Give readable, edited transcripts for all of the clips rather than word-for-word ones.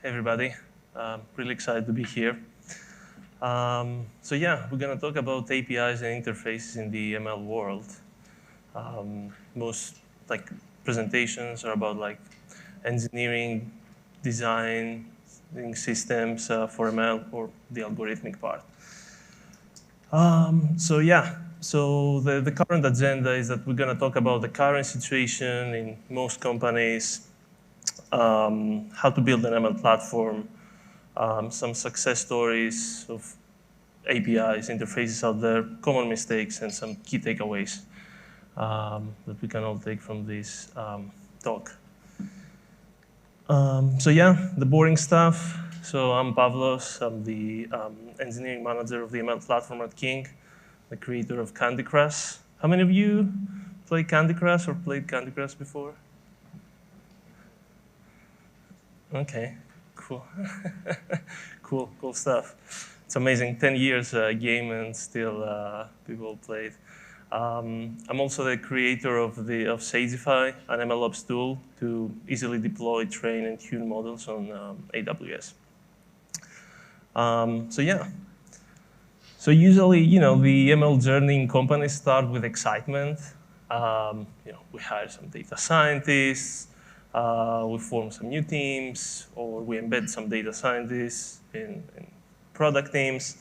everybody. Really excited to be here. So yeah, we're going to talk about APIs and interfaces in the ML world. Most presentations are about engineering, design, systems for ML or the algorithmic part. So the current agenda is that we're going to talk about the current situation in most companies, how to build an ML platform, some success stories of APIs, interfaces out there, common mistakes, and some key takeaways that we can all take from this talk. The boring stuff. So I'm Pavlos. I'm the engineering manager of the ML platform at King, the creator of Candy Crush. How many of you play Candy Crush or played Candy Crush before? Okay, cool. cool stuff. It's amazing, 10 years game and still people play it. I'm also the creator of Sagify, an MLOps tool to easily deploy, train, and tune models on AWS. So usually, the ML journey in companies start with excitement. We hire some data scientists, we form some new teams, or we embed some data scientists in product teams,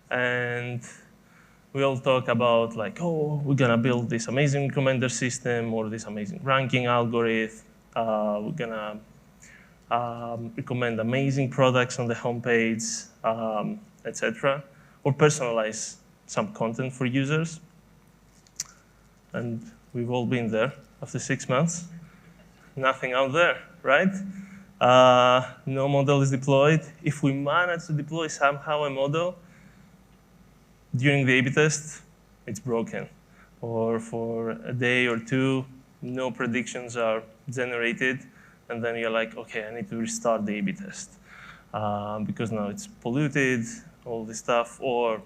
and we all talk about we're gonna build this amazing recommender system or this amazing ranking algorithm. We're gonna recommend amazing products on the homepage, etc. Or personalize some content for users. And we've all been there after 6 months. Nothing out there, right? No model is deployed. If we manage to deploy somehow a model, during the A/B test, it's broken. Or for a day or two, no predictions are generated. And then you're like, OK, I need to restart the A/B test. Because now it's polluted, all this stuff. Or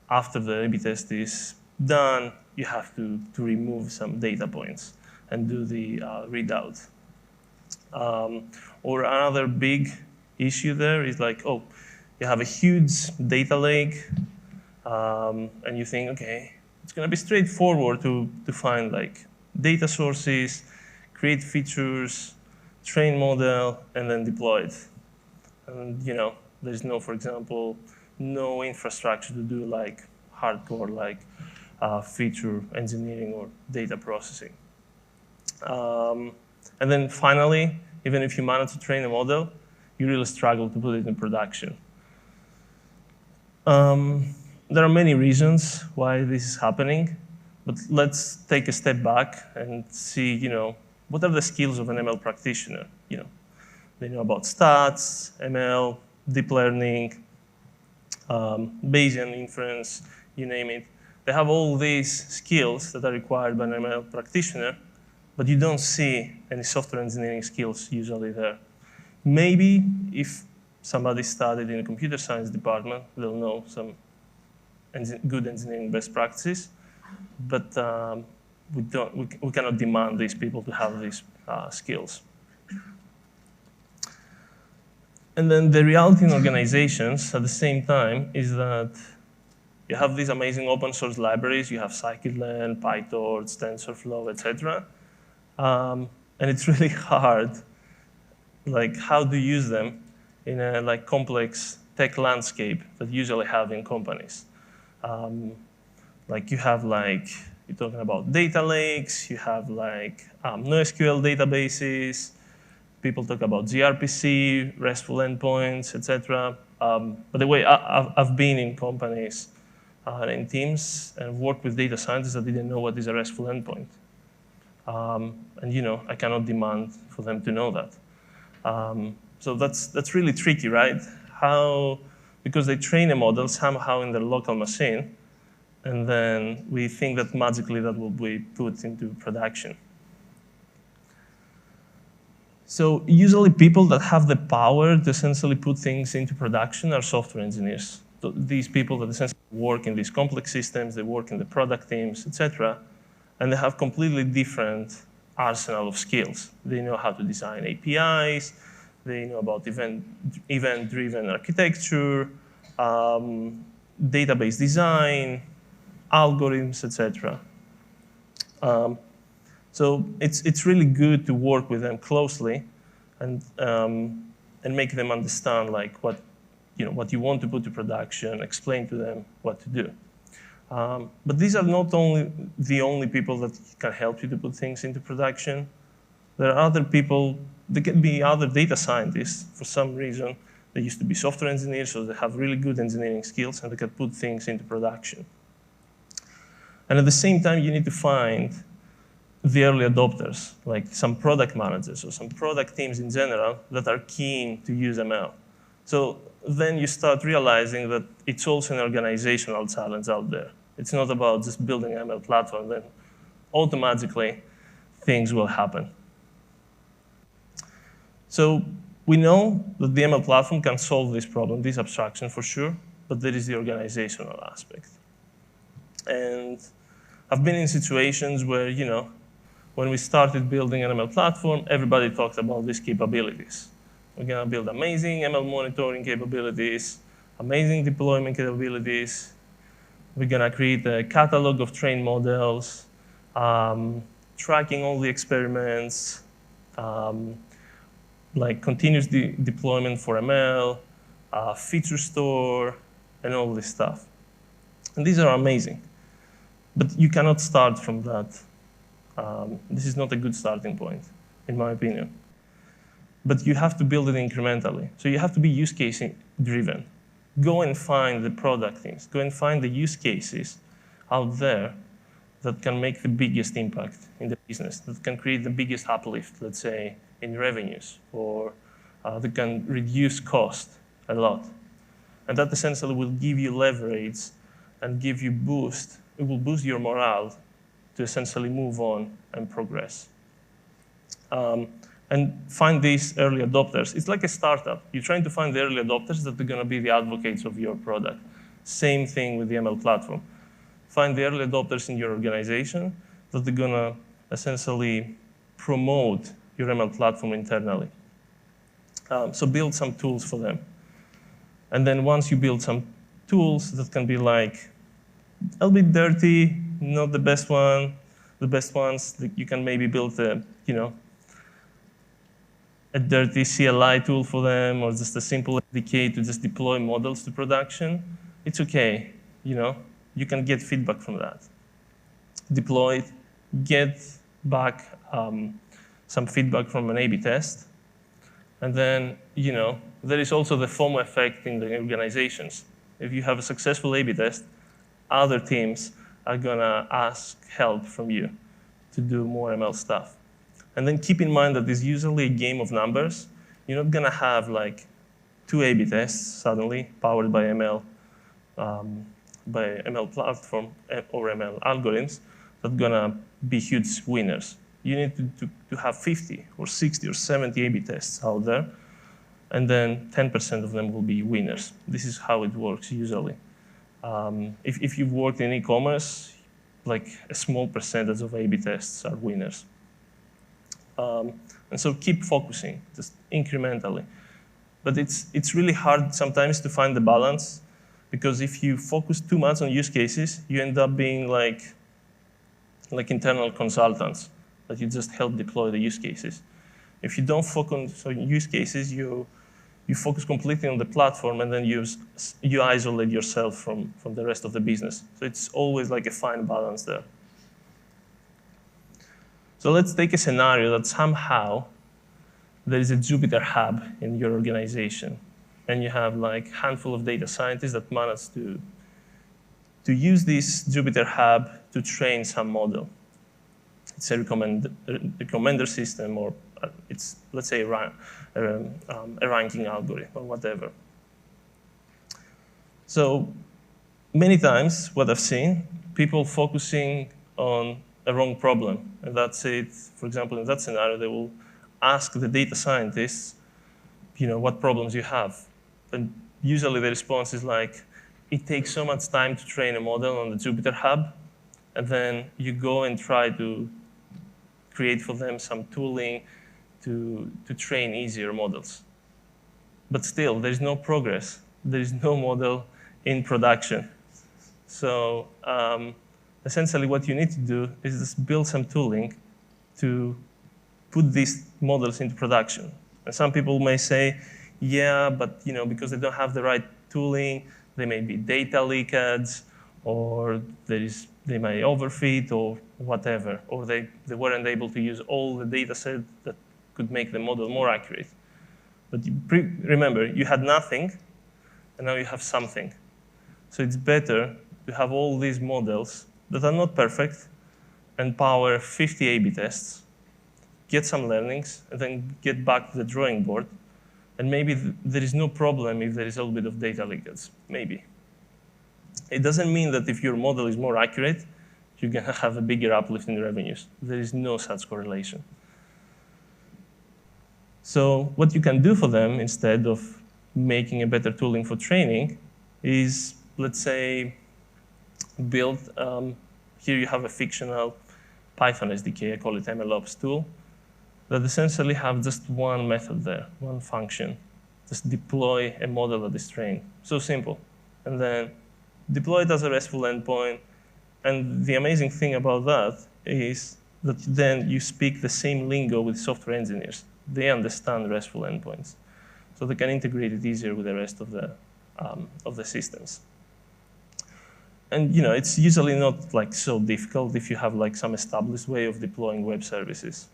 after the A/B test is done, you have to remove some data points and do the readout. Or another big issue there is you have a huge data lake, and you think, OK, it's going to be straightforward to find data sources, create features, train model, and then deploy it. And there's no, for example, no infrastructure to do hardcore feature engineering or data processing. And then finally, even if you manage to train a model, you really struggle to put it in production. There are many reasons why this is happening, but let's take a step back and see, what are the skills of an ML practitioner? They know about stats, ML, deep learning, Bayesian inference, you name it. They have all these skills that are required by an ML practitioner, but you don't see any software engineering skills usually there. Maybe if somebody studied in a computer science department, they'll know some good engineering best practices, but we cannot demand these people to have these skills. And then the reality in organizations at the same time is that you have these amazing open source libraries. You have scikit-learn, PyTorch, TensorFlow, etc. And it's really hard, how to use them in a complex tech landscape that you usually have in companies. You have you're talking about data lakes. You have NoSQL databases. People talk about gRPC, RESTful endpoints, etc. By the way, I've been in companies and in teams and worked with data scientists that didn't know what is a RESTful endpoint. And I cannot demand for them to know that. So that's really tricky, right? Because they train a model somehow in their local machine, and then we think that magically that will be put into production. So usually people that have the power to essentially put things into production are software engineers. So these people that essentially work in these complex systems, they work in the product teams, etc. And they have completely different arsenal of skills. They know how to design APIs. They know about event-driven architecture, database design, algorithms, etc. So it's really good to work with them closely and make them understand like what you want to put to production, explain to them what to do. But these are not the only people that can help you to put things into production. There are other people. There can be other data scientists for some reason. They used to be software engineers, so they have really good engineering skills, and they can put things into production. And at the same time, you need to find the early adopters, like some product managers or some product teams in general that are keen to use ML. So then you start realizing that it's also an organizational challenge out there. It's not about just building an ML platform, then automatically things will happen. So we know that the ML platform can solve this problem, this abstraction for sure, but there is the organizational aspect. And I've been in situations where, when we started building an ML platform, everybody talked about these capabilities. We're going to build amazing ML monitoring capabilities, amazing deployment capabilities. We're going to create a catalog of trained models, tracking all the experiments, like continuous deployment for ML, feature store, and all this stuff. And these are amazing. But you cannot start from that. This is not a good starting point, in my opinion. But you have to build it incrementally. So you have to be use case driven. Go and find the product things. Go and find the use cases out there that can make the biggest impact in the business, that can create the biggest uplift, let's say, in revenues, or that can reduce cost a lot. And that essentially will give you leverage and give you boost. It will boost your morale to essentially move on and progress. And find these early adopters. It's like a startup. You're trying to find the early adopters that are going to be the advocates of your product. Same thing with the ML platform. Find the early adopters in your organization that are going to essentially promote your ML platform internally. So build some tools for them. And then once you build some tools that can be like a little bit dirty, not the best one, the best ones, you can maybe build a dirty CLI tool for them, or just a simple SDK to just deploy models to production. It's okay, you can get feedback from that. Deploy it, get back some feedback from an A/B test. And then, there is also the FOMO effect in the organizations. If you have a successful A/B test, other teams are going to ask help from you to do more ML stuff. And then keep in mind that it's usually a game of numbers. You're not going to have like 2 A/B tests suddenly powered by ML platform or ML algorithms that are going to be huge winners. You need to have 50 or 60 or 70 A/B tests out there, and then 10% of them will be winners. This is how it works usually. If you've worked in e-commerce, like a small percentage of A/B tests are winners. And so keep focusing, just incrementally. But it's really hard sometimes to find the balance, because if you focus too much on use cases, you end up being like internal consultants, that you just help deploy the use cases. If you don't focus on use cases, you focus completely on the platform, and then you isolate yourself from the rest of the business. So it's always like a fine balance there. So let's take a scenario that somehow there is a Jupyter hub in your organization, and you have like a handful of data scientists that manage to use this Jupyter hub to train some model. It's a recommender system, or it's, let's say, a ranking algorithm or whatever. So many times what I've seen, people focusing on a wrong problem. And that's it. For example, in that scenario, they will ask the data scientists, what problems you have. And usually the response is like, it takes so much time to train a model on the Jupyter hub, and then you go and try to create for them some tooling to train easier models. But still, there is no progress. There is no model in production. So essentially what you need to do is just build some tooling to put these models into production. And some people may say, yeah, but because they don't have the right tooling, there may be data leakage, or they may overfit, or whatever, or they weren't able to use all the data set that could make the model more accurate. But remember, you had nothing, and now you have something. So it's better to have all these models that are not perfect and power 50 A/B tests, get some learnings, and then get back to the drawing board. And maybe there is no problem if there is a little bit of data leakage, maybe. It doesn't mean that if your model is more accurate, you're going to have a bigger uplift in revenues. There is no such correlation. So what you can do for them instead of making a better tooling for training is, let's say, build, here you have a fictional Python SDK, I call it MLOps tool, that essentially have just one method there, one function. Just deploy a model that is trained. So simple. And then deploy it as a RESTful endpoint. And the amazing thing about that is that then you speak the same lingo with software engineers. They understand RESTful endpoints. So they can integrate it easier with the rest of the systems. And it's usually not like so difficult if you have like some established way of deploying web services.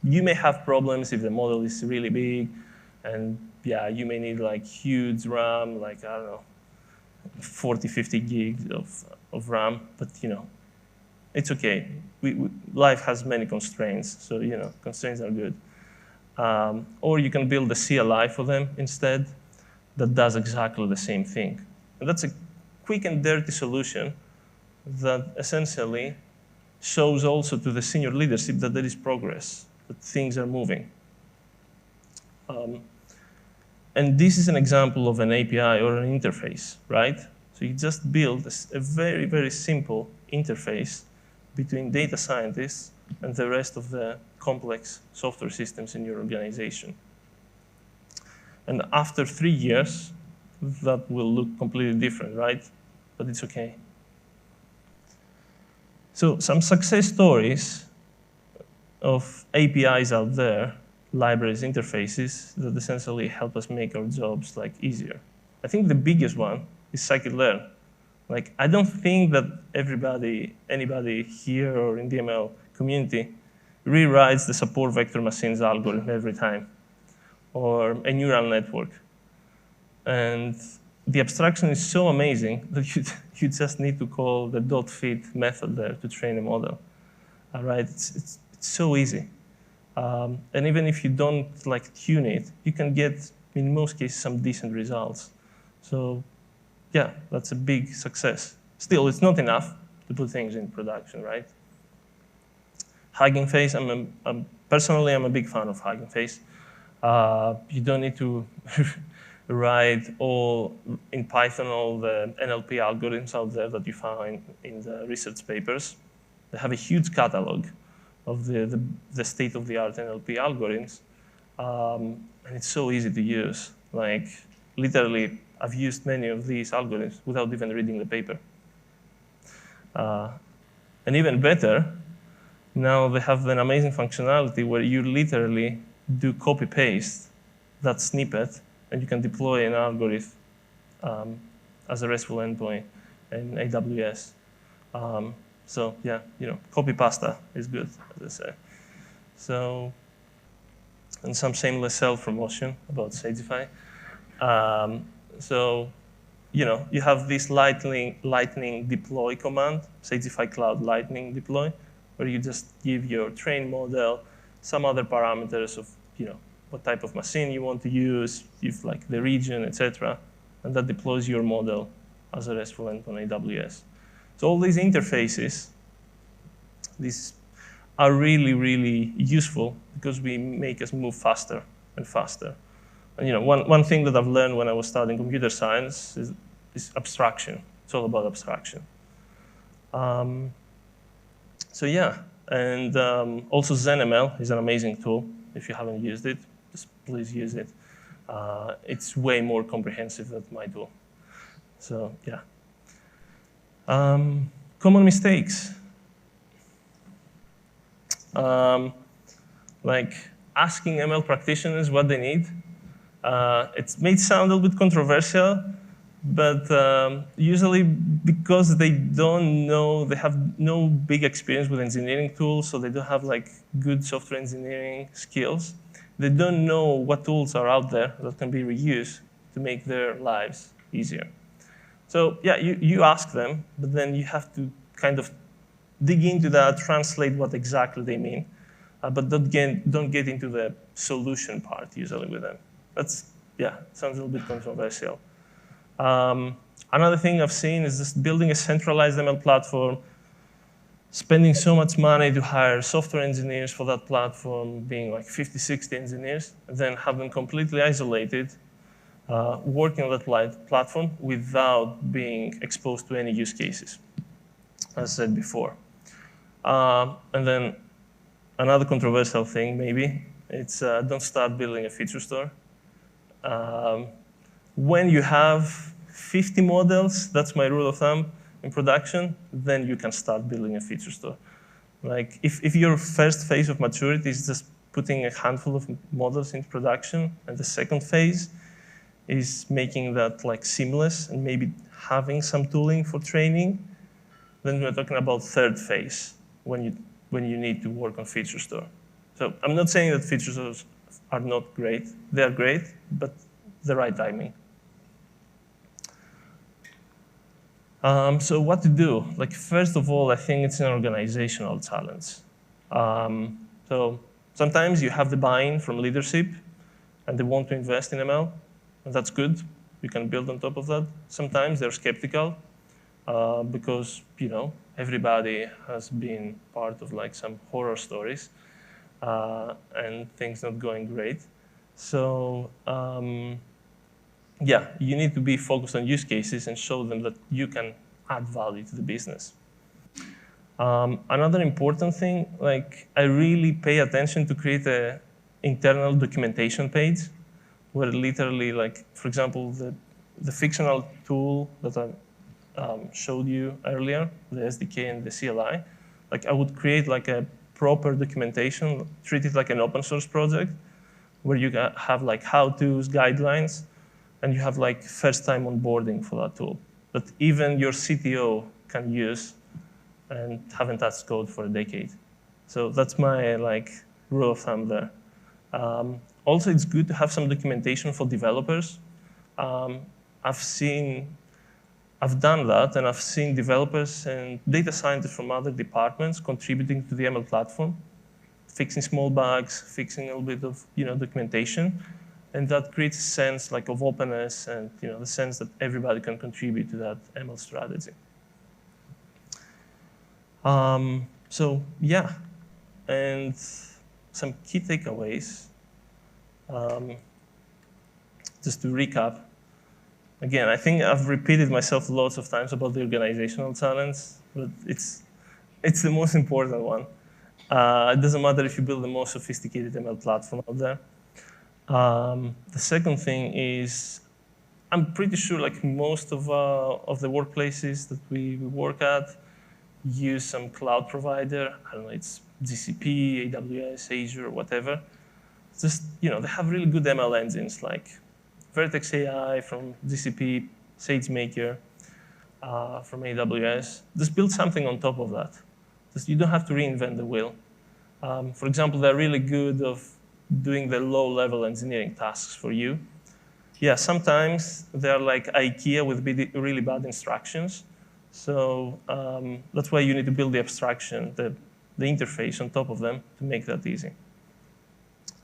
You may have problems if the model is really big, and yeah, you may need like huge RAM, like I don't know, 40, 50 gigs of RAM, but it's okay. Life has many constraints, so constraints are good. Or you can build a CLI for them instead that does exactly the same thing. And that's a quick and dirty solution that essentially shows also to the senior leadership that there is progress, that things are moving. And this is an example of an API or an interface, right? So you just build a very, very simple interface between data scientists and the rest of the complex software systems in your organization. And after 3 years, that will look completely different, right? But it's okay. So some success stories of APIs out there, libraries, interfaces, that essentially help us make our jobs like easier. I think the biggest one is scikit-learn. Like, I don't think that anybody here or in the ML community rewrites the support vector machines algorithm every time, or a neural network. And the abstraction is so amazing that you just need to call the .fit method there to train a model. All right, it's so easy. And even if you don't like tune it, you can get, in most cases, some decent results. So yeah, that's a big success. Still, it's not enough to put things in production, right? Hugging Face, personally, I'm a big fan of Hugging Face. You don't need to write in Python all the NLP algorithms out there that you find in the research papers. They have a huge catalog of the state-of-the-art NLP algorithms, and it's so easy to use. Like, literally, I've used many of these algorithms without even reading the paper. And even better, now they have an amazing functionality where you literally do copy-paste that snippet, and you can deploy an algorithm as a RESTful endpoint in AWS. So yeah, copy pasta is good, as I say. So, and some shameless self-promotion about Sagify. So, you have this lightning deploy command, Sagify Cloud Lightning Deploy, where you just give your train model some other parameters of, what type of machine you want to use, if like the region, etc., and that deploys your model as a RESTful endpoint on AWS. So all these interfaces, these are really, really useful because we make us move faster and faster. And one thing that I've learned when I was studying computer science is abstraction. It's all about abstraction. So yeah, and also ZenML is an amazing tool. If you haven't used it, just please use it. it's way more comprehensive than my tool. So yeah. Common mistakes. Like asking ML practitioners what they need. It may sound a little bit controversial, but usually because they don't know, they have no big experience with engineering tools, so they don't have like good software engineering skills. They don't know what tools are out there that can be reused to make their lives easier. So yeah, you ask them, but then you have to kind of dig into that, translate what exactly they mean, but don't get into the solution part usually with them. That's, yeah, sounds a little bit controversial. Another thing I've seen is just building a centralized ML platform, spending so much money to hire software engineers for that platform, being like 50, 60 engineers, and then have them completely isolated, working on that platform without being exposed to any use cases, as I said before. And then another controversial thing, maybe, it's don't start building a feature store. When you have 50 models, that's my rule of thumb, in production, then you can start building a feature store. Like if your first phase of maturity is just putting a handful of models into production, and the second phase is making that like seamless and maybe having some tooling for training, then we're talking about third phase when you need to work on feature store. So I'm not saying that feature stores are not great. They are great, but the right timing. So what to do? Like, first of all, I think it's an organizational challenge. So sometimes you have the buy-in from leadership, and they want to invest in ML, and that's good. You can build on top of that. Sometimes they're skeptical because everybody has been part of like some horror stories and things not going great. So yeah, you need to be focused on use cases and show them that you can add value to the business. Another important thing, like I really pay attention to create an internal documentation page where literally, like, for example, the fictional tool that I showed you earlier, the SDK and the CLI, like I would create like a proper documentation, treat it like an open source project where you have like how-tos, guidelines, and you have like first-time onboarding for that tool that even your CTO can use and haven't touched code for a decade. So that's my like rule of thumb there. Also, it's good to have some documentation for developers. I've done that, and I've seen developers and data scientists from other departments contributing to the ML platform, fixing small bugs, fixing a little bit of documentation. And that creates a sense like of openness and the sense that everybody can contribute to that ML strategy. So yeah, and some key takeaways. Just to recap, again, I think I've repeated myself lots of times about the organizational challenge, but it's the most important one. It doesn't matter if you build the most sophisticated ML platform out there. The second thing is, I'm pretty sure like most of the workplaces that we work at use some cloud provider. I don't know, it's GCP, AWS, Azure, whatever. It's just, they have really good ML engines like Vertex AI from GCP, SageMaker from AWS. Just build something on top of that. Just, you don't have to reinvent the wheel. For example, they're really good of doing the low-level engineering tasks for you. Yeah, sometimes they're like IKEA with really bad instructions. So that's why you need to build the abstraction, the interface on top of them to make that easy.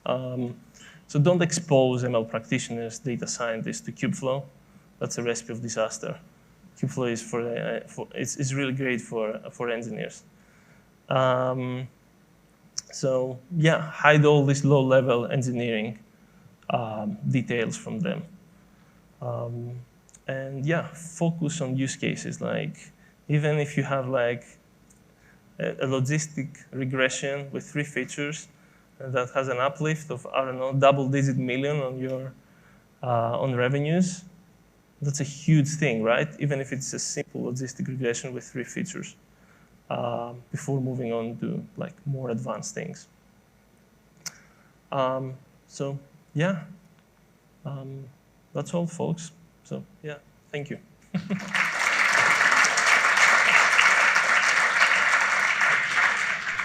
So don't expose ML practitioners, data scientists to Kubeflow. That's a recipe of disaster. Kubeflow is it's really great for engineers. So yeah, hide all these low-level engineering details from them. And yeah, focus on use cases. Like even if you have like a logistic regression with 3 features that has an uplift of, I don't know, double-digit million on your on revenues. That's a huge thing, right? Even if it's a simple logistic regression with 3 features before moving on to like more advanced things. So yeah, that's all, folks. So yeah, thank you.